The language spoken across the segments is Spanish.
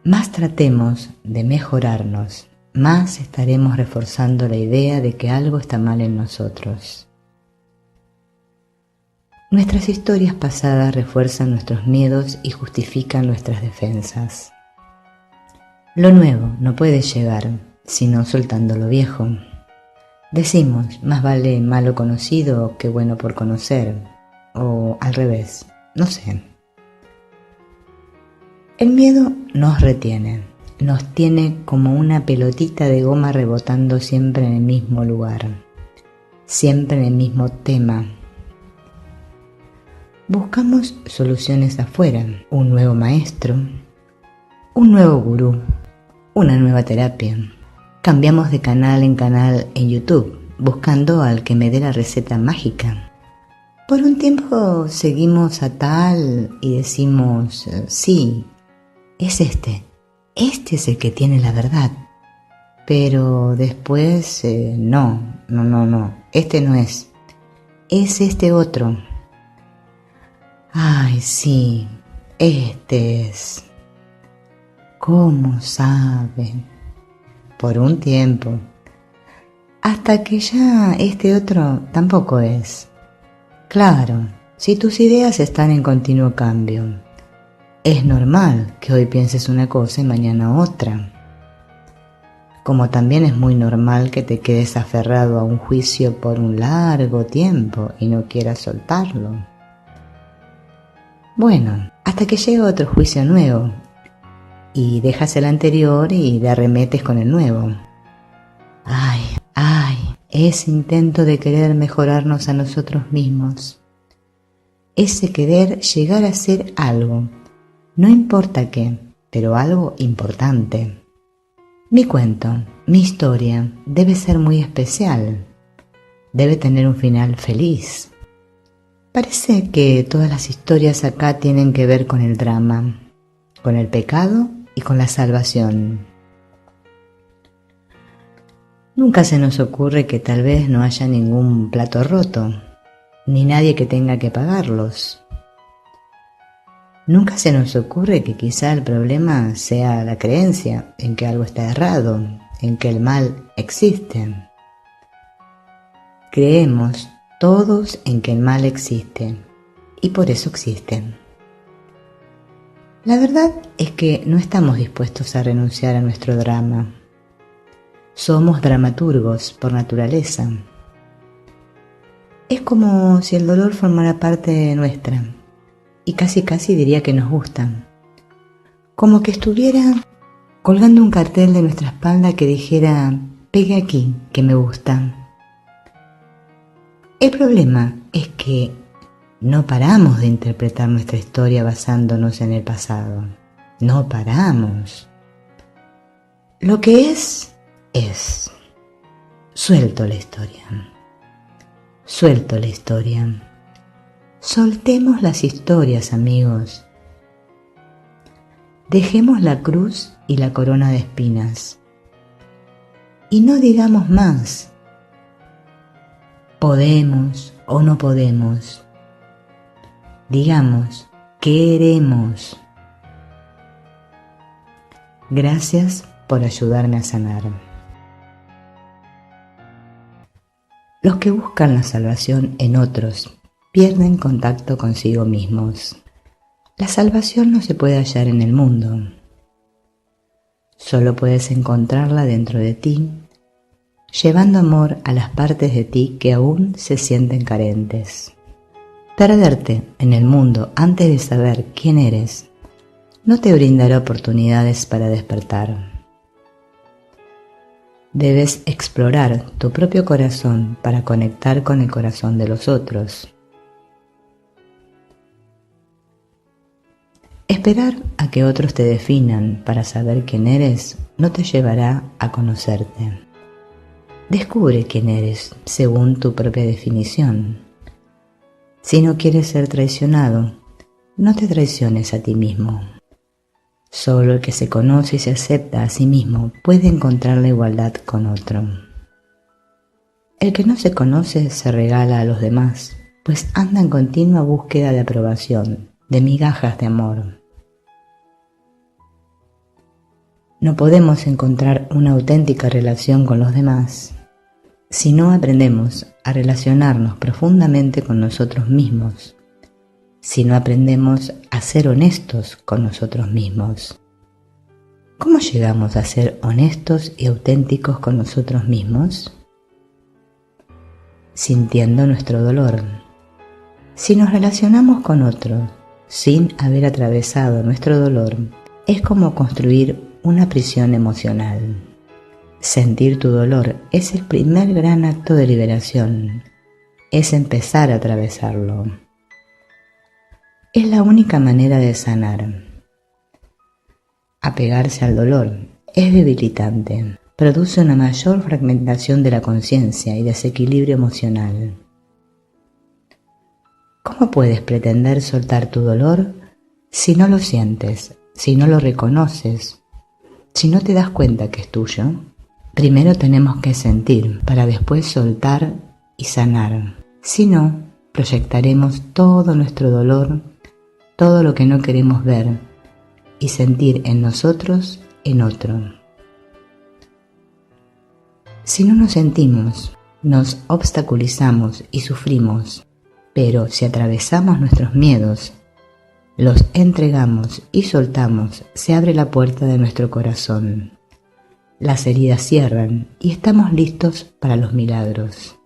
más tratemos de mejorarnos, más estaremos reforzando la idea de que algo está mal en nosotros. Nuestras historias pasadas refuerzan nuestros miedos y justifican nuestras defensas. Lo nuevo no puede llegar, sino soltando lo viejo. Decimos, más vale malo conocido que bueno por conocer, o al revés, no sé. El miedo nos retiene, nos tiene como una pelotita de goma rebotando siempre en el mismo lugar, siempre en el mismo tema. Buscamos soluciones afuera, un nuevo maestro, un nuevo gurú, una nueva terapia. Cambiamos de canal en YouTube, buscando al que me dé la receta mágica. Por un tiempo seguimos a tal y decimos, sí, es este es el que tiene la verdad. Pero después, no, este no es este otro. Ay, sí, este es. ¿Cómo saben? Por un tiempo, hasta que ya este otro tampoco es. Claro, si tus ideas están en continuo cambio, es normal que hoy pienses una cosa y mañana otra. Como también es muy normal que te quedes aferrado a un juicio por un largo tiempo y no quieras soltarlo. Bueno, hasta que llega otro juicio nuevo y dejas el anterior y te arremetes con el nuevo. Ay, ese intento de querer mejorarnos a nosotros mismos. Ese querer llegar a ser algo, no importa qué, pero algo importante. Mi cuento, mi historia, debe ser muy especial. Debe tener un final feliz. Parece que todas las historias acá tienen que ver con el drama, con el pecado y con la salvación. Nunca se nos ocurre que tal vez no haya ningún plato roto, ni nadie que tenga que pagarlos. Nunca se nos ocurre que quizá el problema sea la creencia en que algo está errado, en que el mal existe. Creemos todos en que el mal existe, y por eso existe. La verdad es que no estamos dispuestos a renunciar a nuestro drama. Somos dramaturgos por naturaleza. Es como si el dolor formara parte nuestra, y casi diría que nos gusta. Como que estuviera colgando un cartel de nuestra espalda que dijera, pegue aquí, que me gusta. El problema es que no paramos de interpretar nuestra historia basándonos en el pasado. No paramos. Lo que es. Suelto la historia. Suelto la historia. Soltemos las historias, amigos. Dejemos la cruz y la corona de espinas. Y no digamos más. Podemos o no podemos. Digamos, queremos. Gracias por ayudarme a sanar. Los que buscan la salvación en otros pierden contacto consigo mismos. La salvación no se puede hallar en el mundo. Solo puedes encontrarla dentro de ti, llevando amor a las partes de ti que aún se sienten carentes. Perderte en el mundo antes de saber quién eres no te brindará oportunidades para despertar. Debes explorar tu propio corazón para conectar con el corazón de los otros. Esperar a que otros te definan para saber quién eres no te llevará a conocerte. Descubre quién eres según tu propia definición. Si no quieres ser traicionado, no te traiciones a ti mismo. Solo el que se conoce y se acepta a sí mismo puede encontrar la igualdad con otro. El que no se conoce se regala a los demás, pues anda en continua búsqueda de aprobación, de migajas de amor. No podemos encontrar una auténtica relación con los demás si no aprendemos a relacionarnos profundamente con nosotros mismos, si no aprendemos a ser honestos con nosotros mismos. ¿Cómo llegamos a ser honestos y auténticos con nosotros mismos? Sintiendo nuestro dolor. Si nos relacionamos con otro sin haber atravesado nuestro dolor, es como construir una prisión emocional. Sentir tu dolor es el primer gran acto de liberación, es empezar a atravesarlo. Es la única manera de sanar. Apegarse al dolor es debilitante, produce una mayor fragmentación de la conciencia y desequilibrio emocional. ¿Cómo puedes pretender soltar tu dolor si no lo sientes, si no lo reconoces, si no te das cuenta que es tuyo? Primero tenemos que sentir para después soltar y sanar. Si no, proyectaremos todo nuestro dolor, todo lo que no queremos ver y sentir en nosotros, en otro. Si no nos sentimos, nos obstaculizamos y sufrimos, pero si atravesamos nuestros miedos, los entregamos y soltamos, se abre la puerta de nuestro corazón. Las heridas cierran y estamos listos para los milagros.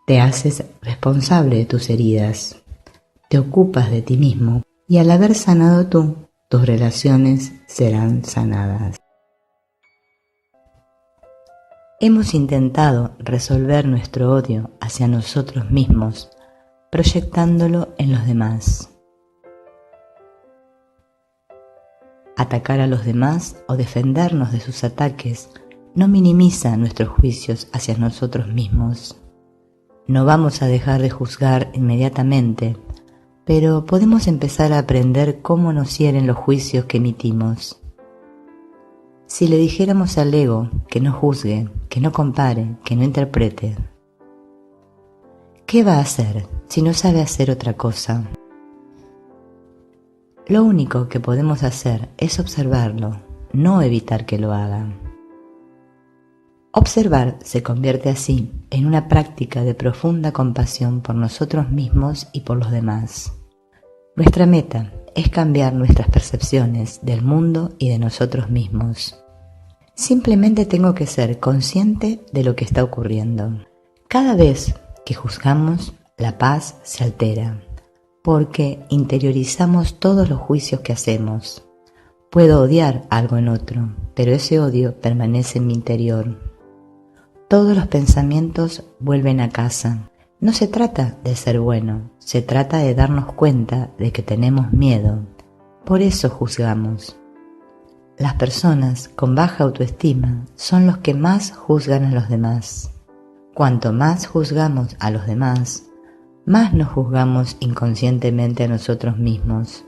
Te haces responsable de tus heridas, te ocupas de ti mismo y al haber sanado tú, tus relaciones serán sanadas. Hemos intentado resolver nuestro odio hacia nosotros mismos, proyectándolo en los demás. Atacar a los demás o defendernos de sus ataques no minimiza nuestros juicios hacia nosotros mismos. No vamos a dejar de juzgar inmediatamente, pero podemos empezar a aprender cómo nos hieren los juicios que emitimos. Si le dijéramos al ego que no juzgue, que no compare, que no interprete, ¿qué va a hacer si no sabe hacer otra cosa? Lo único que podemos hacer es observarlo, no evitar que lo haga. Observar se convierte así en una práctica de profunda compasión por nosotros mismos y por los demás. Nuestra meta es cambiar nuestras percepciones del mundo y de nosotros mismos. Simplemente tengo que ser consciente de lo que está ocurriendo. Cada vez que juzgamos, la paz se altera, porque interiorizamos todos los juicios que hacemos. Puedo odiar algo en otro, pero ese odio permanece en mi interior. Todos los pensamientos vuelven a casa. No se trata de ser bueno, se trata de darnos cuenta de que tenemos miedo. Por eso juzgamos. Las personas con baja autoestima son los que más juzgan a los demás. Cuanto más juzgamos a los demás, más nos juzgamos inconscientemente a nosotros mismos.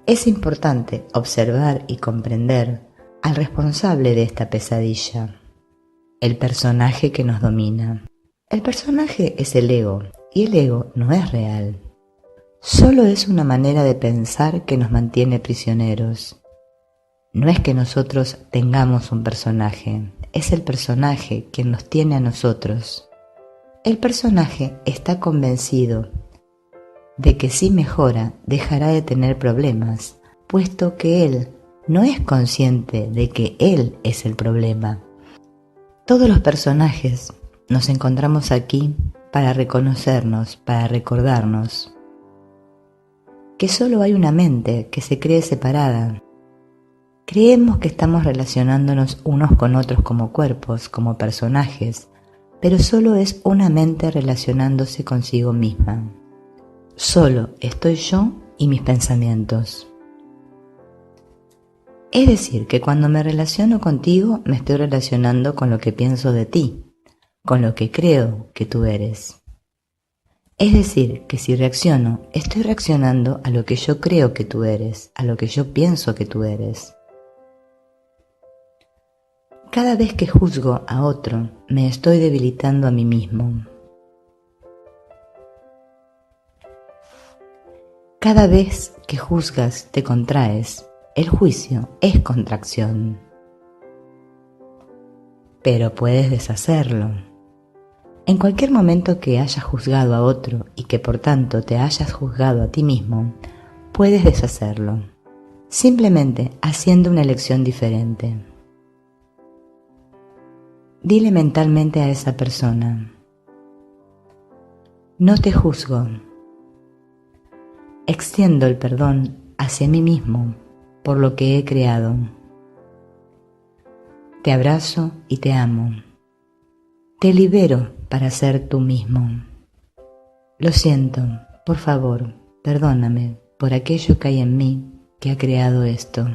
Es importante observar y comprender al responsable de esta pesadilla, el personaje que nos domina. El personaje es el ego, y el ego no es real. Solo es una manera de pensar que nos mantiene prisioneros. No es que nosotros tengamos un personaje, es el personaje quien nos tiene a nosotros. El personaje está convencido de que si mejora dejará de tener problemas, puesto que él no es consciente de que él es el problema. Todos los personajes nos encontramos aquí para reconocernos, para recordarnos que solo hay una mente que se cree separada. Creemos que estamos relacionándonos unos con otros como cuerpos, como personajes, pero solo es una mente relacionándose consigo misma. Solo estoy yo y mis pensamientos. Es decir, que cuando me relaciono contigo, me estoy relacionando con lo que pienso de ti, con lo que creo que tú eres. Es decir, que si reacciono, estoy reaccionando a lo que yo creo que tú eres, a lo que yo pienso que tú eres. Cada vez que juzgo a otro, me estoy debilitando a mí mismo. Cada vez que juzgas, te contraes, El juicio es contracción, pero puedes deshacerlo. En cualquier momento que hayas juzgado a otro y que por tanto te hayas juzgado a ti mismo, puedes deshacerlo, simplemente haciendo una elección diferente. Dile mentalmente a esa persona: no te juzgo. Extiendo el perdón hacia mí mismo por lo que he creado. Te abrazo y te amo. Te libero para ser tú mismo. Lo siento, por favor, perdóname por aquello que hay en mí que ha creado esto.